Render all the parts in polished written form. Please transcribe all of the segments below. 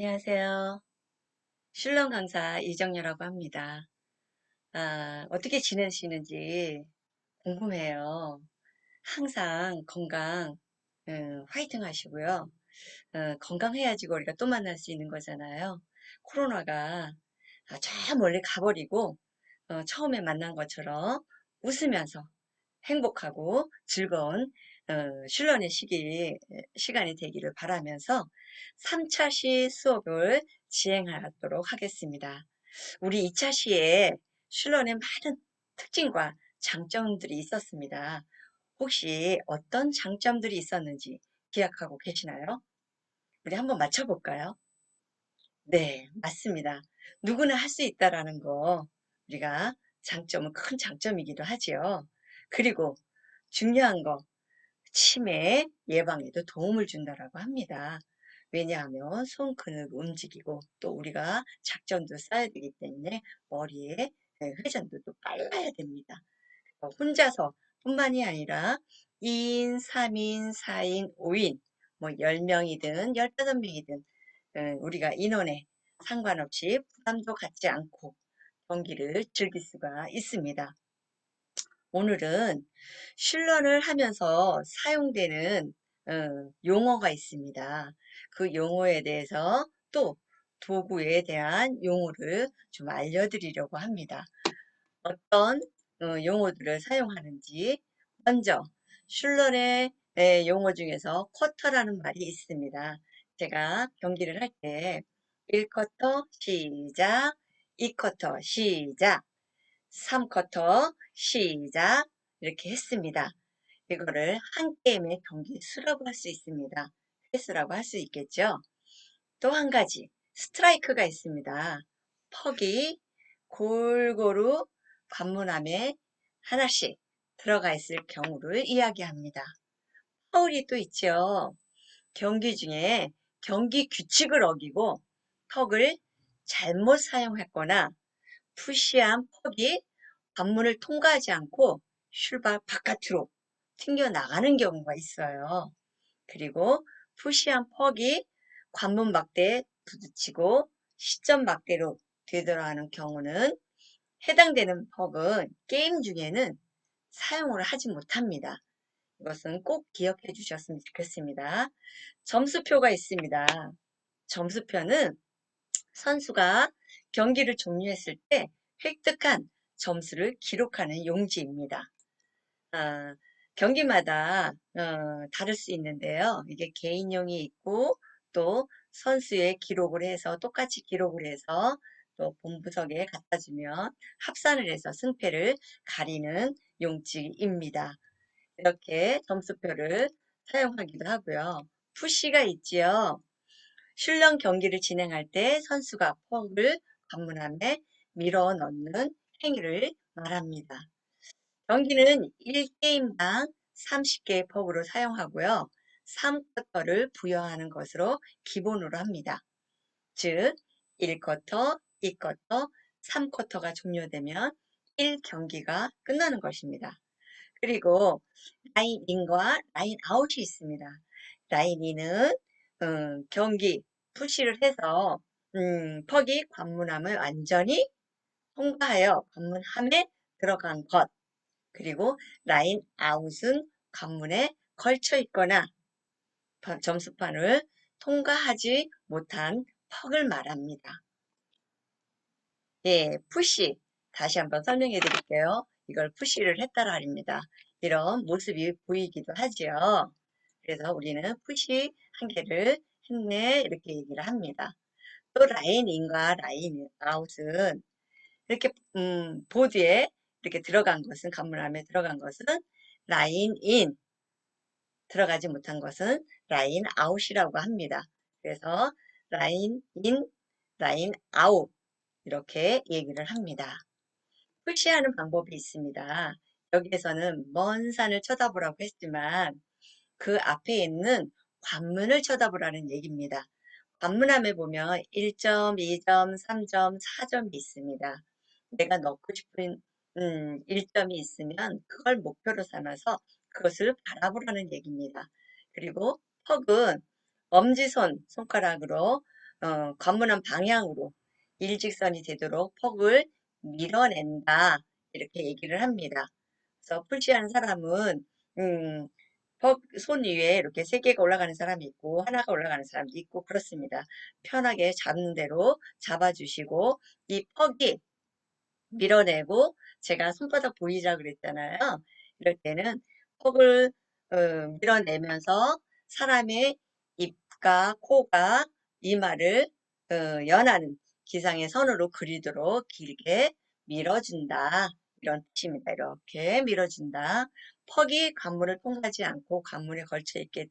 안녕하세요. 슐럼 강사 이정녀라고 합니다. 어떻게 지내시는지 궁금해요. 항상 건강, 화이팅 하시고요. 건강해야지 우리가 또 만날 수 있는 거잖아요. 코로나가 저 멀리 가버리고, 처음에 만난 것처럼 웃으면서 행복하고 즐거운 슐런의 시간이 되기를 바라면서 3차 시 수업을 진행하도록 하겠습니다. 우리 2차 시에 슐런의 많은 특징과 장점들이 있었습니다. 혹시 어떤 장점들이 있었는지 기억하고 계시나요? 우리 한번 맞춰볼까요? 네, 맞습니다. 누구나 할 수 있다라는 거 우리가 장점은 큰 장점이기도 하지요. 그리고 중요한 거 치매 예방에도 도움을 준다라고 합니다. 왜냐하면 손근육 움직이고 또 우리가 작전도 써야 되기 때문에 머리에 회전도 또 빨라야 됩니다. 혼자서 뿐만이 아니라 2인, 3인, 4인, 5인, 뭐 10명이든 15명이든 우리가 인원에 상관없이 부담도 갖지 않고 경기를 즐길 수가 있습니다. 오늘은 슐런을 하면서 사용되는 용어가 있습니다. 그 용어에 대해서 또 도구에 대한 용어를 좀 알려드리려고 합니다. 어떤 용어들을 사용하는지 먼저 슐런의 용어 중에서 쿼터라는 말이 있습니다. 제가 경기를 할 때 1쿼터 시작, 2쿼터 시작, 3쿼터 시작 이렇게 했습니다. 이거를 한 게임의 경기 수라고 할 수 있습니다. 횟수라고 할 수 있겠죠. 또 한 가지 스트라이크가 있습니다. 퍽이 골고루 관문함에 하나씩 들어가 있을 경우를 이야기합니다. 파울이 또 있죠. 경기 중에 경기 규칙을 어기고 턱을 잘못 사용했거나 푸시한 퍽이 관문을 통과하지 않고 슐바 바깥으로 튕겨나가는 경우가 있어요. 그리고 푸시한 퍽이 관문 막대에 부딪히고 시점 막대로 되돌아가는 경우는 해당되는 퍽은 게임 중에는 사용을 하지 못합니다. 이것은 꼭 기억해 주셨으면 좋겠습니다. 점수표가 있습니다. 점수표는 선수가 경기를 종료했을 때 획득한 점수를 기록하는 용지입니다. 아, 경기마다 다를 수 있는데요. 이게 개인용이 있고 또 선수의 기록을 해서 똑같이 기록을 해서 또 본부석에 갖다 주면 합산을 해서 승패를 가리는 용지입니다. 이렇게 점수표를 사용하기도 하고요. 푸시가 있지요. 슐령 경기를 진행할 때 선수가 퍽을 관문함에 밀어 넣는 행위를 말합니다. 경기는 1게임당 30개의 퍽으로 사용하고요. 3쿼터를 부여하는 것으로 기본으로 합니다. 즉 1쿼터, 2쿼터, 3쿼터가 종료되면 1경기가 끝나는 것입니다. 그리고 라인 인과 라인 아웃이 있습니다. 라인 인은 경기 푸시를 해서 퍽이 관문함을 완전히 통과하여 관문함에 들어간 것. 그리고 라인 아웃은 관문에 걸쳐 있거나 점수판을 통과하지 못한 퍽을 말합니다. 예, 푸시. 다시 한번 설명해 드릴게요. 이걸 푸시를 했다라 합니다. 이런 모습이 보이기도 하지요. 그래서 우리는 푸시 한 개를 했네 이렇게 얘기를 합니다. 또 라인 인과 라인 아웃은 이렇게 보드에 이렇게 들어간 것은 관문함에 들어간 것은 라인 인 들어가지 못한 것은 라인 아웃이라고 합니다. 그래서 라인 인, 라인 아웃 이렇게 얘기를 합니다. 푸시하는 방법이 있습니다. 여기에서는 먼 산을 쳐다보라고 했지만 그 앞에 있는 관문을 쳐다보라는 얘기입니다. 관문함에 보면 1점, 2점, 3점, 4점이 있습니다. 내가 넣고 싶은 1점이 있으면 그걸 목표로 삼아서 그것을 바라보라는 얘기입니다. 그리고 턱은 엄지손 손가락으로 관문한 방향으로 일직선이 되도록 퍽을 밀어낸다. 이렇게 얘기를 합니다. 그래서 푸시하는 사람은 음, 손 위에 이렇게 세 개가 올라가는 사람이 있고 하나가 올라가는 사람도 있고 그렇습니다. 편하게 잡는 대로 잡아주시고 이 퍽이 밀어내고 제가 손바닥 보이자 그랬잖아요. 이럴 때는 퍽을 밀어내면서 사람의 입과 코가 이마를 연하는 기상의 선으로 그리도록 길게 밀어준다. 이런 뜻입니다. 이렇게 밀어준다. 퍽이 관문을 통하지 않고 관문에 걸쳐 있게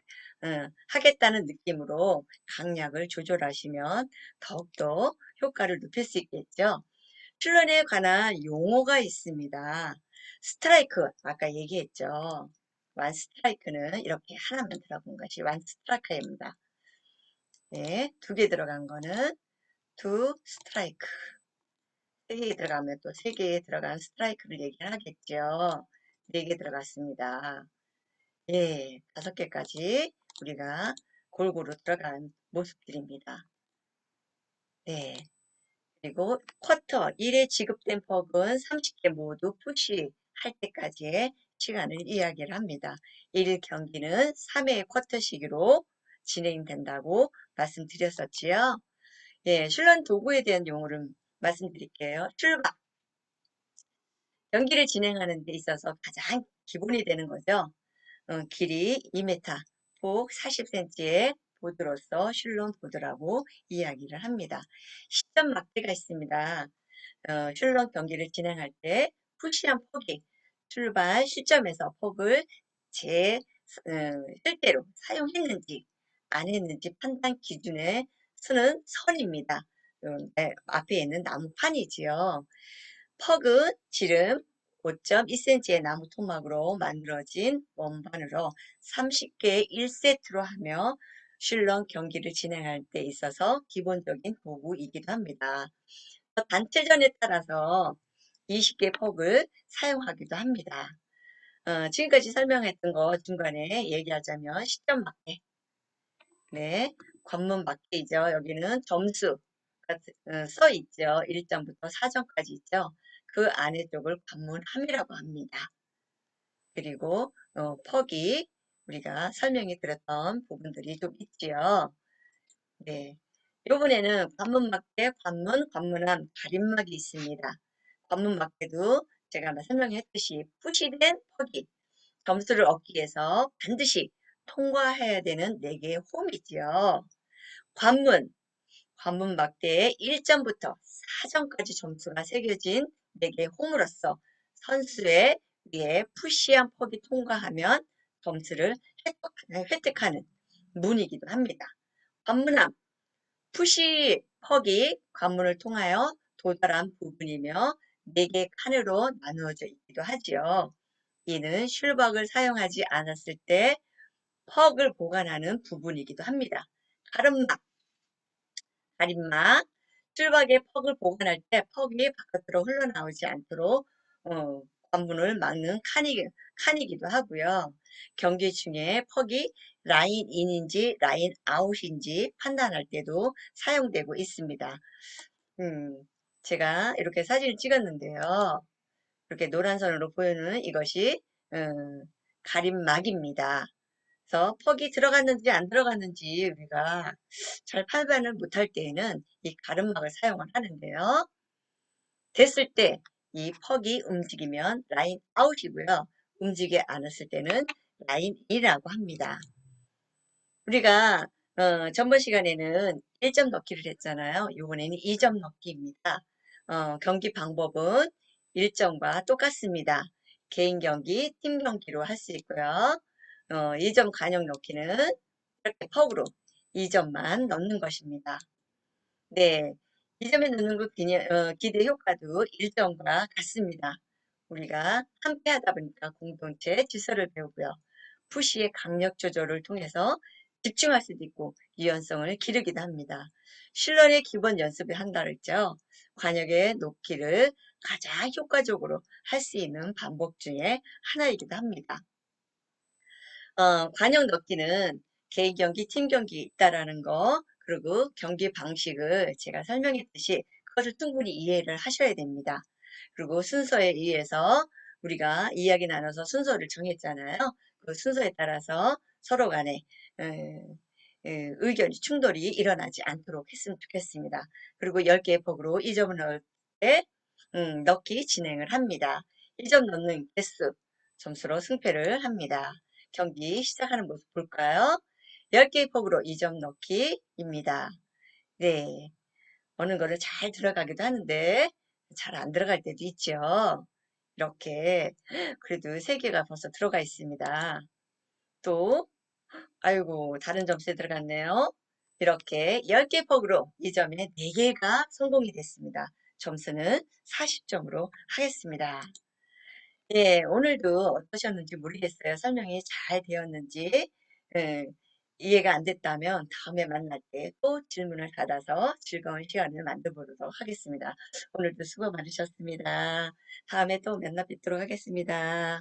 하겠다는 느낌으로 강약을 조절하시면 더욱더 효과를 높일 수 있겠죠. 출연에 관한 용어가 있습니다. 스트라이크, 아까 얘기했죠. 완 스트라이크는 이렇게 하나만 들어본 것이 완 스트라이크입니다. 네, 두 개 들어간 거는 두 스트라이크. 세 개 들어가면 또 세 개에 들어간 스트라이크를 얘기하겠죠. 네 개 들어갔습니다. 예, 5개까지 우리가 골고루 들어간 모습들입니다. 네. 그리고 쿼터 1에 지급된 퍽은 30개 모두 푸시할 때까지의 시간을 이야기를 합니다. 1 경기는 3회 쿼터 시기로 진행된다고 말씀드렸었지요. 예, 슐런 도구에 대한 용어를 말씀드릴게요. 출박, 경기를 진행하는 데 있어서 가장 기본이 되는 거죠. 길이 2m, 폭 40cm의 보드로서 슐론 보드라고 이야기를 합니다. 시점 막대가 있습니다. 슐론 경기를 진행할 때 푸시한 폭이 출발 시점에서 폭을 제 실대로 사용했는지 안 했는지 판단 기준에 쓰는 선입니다. 네, 앞에 있는 나무판이지요. 퍽은 지름 5.2cm의 나무 토막으로 만들어진 원반으로 30개의 1세트로 하며 슐런 경기를 진행할 때 있어서 기본적인 도구이기도 합니다. 단체전에 따라서 20개 퍽을 사용하기도 합니다. 지금까지 설명했던 거 중간에 얘기하자면 시점 맞게, 네, 관문 맞게이죠. 여기는 점수가 써 있죠. 1점부터 4점까지 있죠. 그 안에 쪽을 관문함이라고 합니다. 그리고 퍽이 우리가 설명해 드렸던 부분들이 좀 있지요. 네. 요번에는 관문막대, 관문함, 가림막이 있습니다. 관문막대도 제가 설명했듯이 푸시된 퍽이 점수를 얻기 위해서 반드시 통과해야 되는 4개의 홈이지요. 관문막대의 1점부터 4점까지 점수가 새겨진 4개의 홈으로서 선수의 위에 푸시한 퍽이 통과하면 점수를 획득하는 문이기도 합니다. 관문함, 푸시 퍽이 관문을 통하여 도달한 부분이며 4개 칸으로 나누어져 있기도 하지요. 이는 슐박을 사용하지 않았을 때 퍽을 보관하는 부분이기도 합니다. 가림막, 슐박의 퍽을 보관할 때 퍽이 바깥으로 흘러나오지 않도록 관문을 막는 칸이기도 하고요. 경기 중에 퍽이 라인 인인지 라인 아웃인지 판단할 때도 사용되고 있습니다. 제가 이렇게 사진을 찍었는데요. 이렇게 노란 선으로 보이는 이것이 가림막입니다. 그래서 퍽이 들어갔는지 안 들어갔는지 우리가 잘 판단을 못할 때에는 이 가름막을 사용을 하는데요. 됐을 때 이 퍽이 움직이면 라인 아웃이고요. 움직이지 않았을 때는 라인 인이라고 합니다. 우리가 전번 시간에는 1점 넣기를 했잖아요. 이번에는 2점 넣기입니다. 경기 방법은 1점과 똑같습니다. 개인 경기, 팀 경기로 할 수 있고요. 2점 간역 넣기는 이렇게 퍽으로 2점만 넣는 것입니다. 네, 2점에 넣는 그 기대 효과도 1점과 같습니다. 우리가 함께 하다 보니까 공동체 질서를 배우고요. 푸시의 강력 조절을 통해서 집중할 수도 있고 유연성을 기르기도 합니다. 슐런의 기본 연습을 한다 그랬죠. 관역의 놓기를 가장 효과적으로 할 수 있는 방법 중에 하나이기도 합니다. 관역 넣기는 개인 경기, 팀 경기 있다라는 거, 그리고 경기 방식을 제가 설명했듯이 그것을 충분히 이해를 하셔야 됩니다. 그리고 순서에 의해서 우리가 이야기 나눠서 순서를 정했잖아요. 그 순서에 따라서 서로 간에 의견이 충돌이 일어나지 않도록 했으면 좋겠습니다. 그리고 10개의 폭으로 2점을 넣을 때 넣기 진행을 합니다. 1점 넣는 개수 점수로 승패를 합니다. 경기 시작하는 모습 볼까요? 10개의 폭으로 2점 넣기입니다. 네, 어느 거를 잘 들어가기도 하는데 잘 안 들어갈 때도 있죠. 이렇게 그래도 3개가 벌써 들어가 있습니다. 또 아이고 다른 점수에 들어갔네요. 이렇게 10개 폭으로 이 점에 4개가 성공이 됐습니다. 점수는 40점으로 하겠습니다. 예, 오늘도 어떠셨는지 모르겠어요. 설명이 잘 되었는지. 예, 이해가 안 됐다면 다음에 만날 때 또 질문을 받아서 즐거운 시간을 만들어 보도록 하겠습니다. 오늘도 수고 많으셨습니다. 다음에 또 만나 뵙도록 하겠습니다.